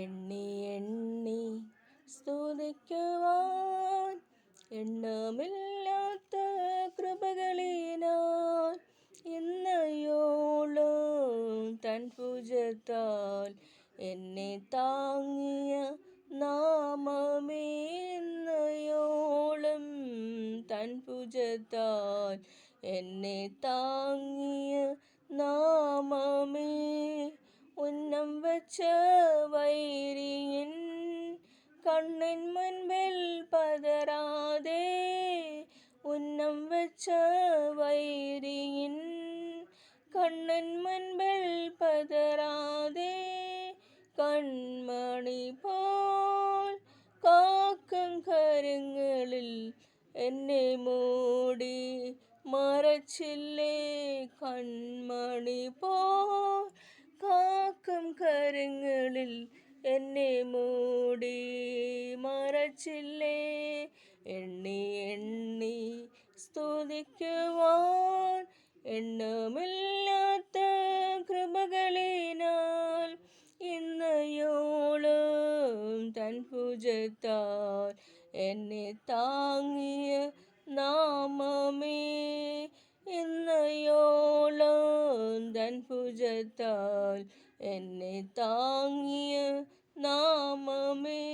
എണ്ണി എണ്ണി സ്തുതിക്കുവാൻ എണ്ണമില്ലാത്ത കൃപകളിനാൽ ഇന്നയോളം തൻ ഭുജത്താൽ എന്നെ താങ്ങിയ നാമമേ, ഇന്നയോളം തൻ ഭുജത്താൽ എന്നെ താങ്ങിയ നാമമേ. ഉന്നം വച്ച വൈരിയിൻ കണ്ണിൻ മുൻപിൽ പതറാതെ, ഉന്നം വച്ച വൈരിയിൻ കണ്ണിൻ മുൻപിൽ പതറാതെ, കൺമണി പോൽ കാക്കും കരങ്ങളിൽ എന്നെ മൂടി മറച്ചില്ലേ. കൺമണി പോൽ കാക്കും കരങ്ങളിൽ എന്നെ മൂടി മറച്ചില്ലേ. എണ്ണി എണ്ണി സ്തുതിക്കുവാൻ എണ്ണമില്ലാത്ത കൃപകളിനാൽ ഇന്നയോളം തൻ ഭുജത്താൽ എന്നെ താങ്ങിയ നാമമേ, ഇന്നയോളം തൻ ഭുജത്താൽ എന്നെ താങ്ങിയ നാമമേ.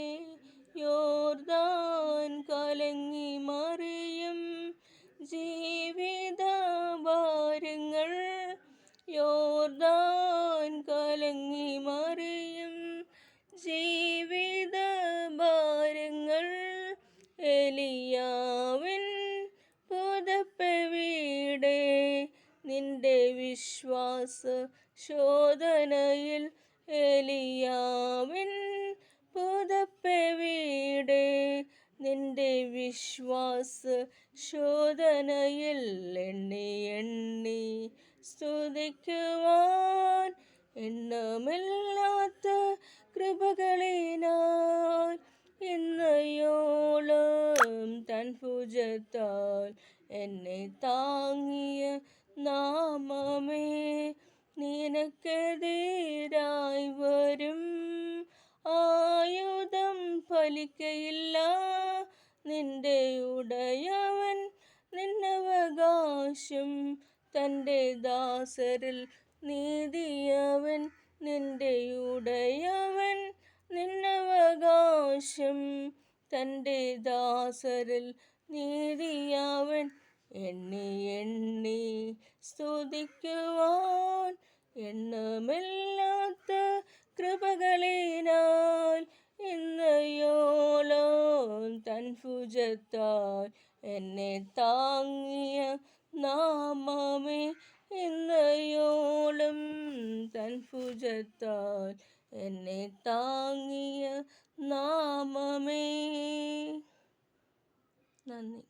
യോർദാൻ കലങ്ങി മറിയും ജീവിത ഭാരങ്ങൾ, യോർദാൻ കലങ്ങി മറിയും ജീവിത ഭാരങ്ങൾ, എലിയാവിൻ പുതപ്പെവിടെ നിന്റെ വിശ്വാസ ശോധനയിൽ, എലിയാവിൻ പുതപ്പെവിടെ നിന്റെ വിശ്വാസ ശോധനയിൽ. എണ്ണി എണ്ണി സ്തുതിക്കുവാൻ എണ്ണമില്ലാത്ത കൃപകളിനാൽ ഇന്നയോളം തൻ ഭുജത്താൽ എന്നെ താങ്ങിയ നാമമേ. നിനക്കെതിരായി വരും ആയുധം ഫലിക്കയില്ല, നിന്റെ ഉടയവൻ നിന്നവകാശം തൻ്റെ ദാസരിൽ നീതിയവൻ, നിന്റെ ഉടയവൻ നിന്നവകാശം തൻ്റെ ദാസരിൽ നീതിയവൻ. എണ്ണി എണ്ണി സ്തുതിക്കുവാൻ എണ്ണമില്ലാത്ത കൃപകളിനാൽ ഇന്നയോളം തൻ ഭുജത്താൽ എന്നെ താങ്ങിയ നാമമേ, ഇന്നയോളം തൻ ഭുജത്താൽ എന്നെ താങ്ങിയ നാമമേ. നന്ദി.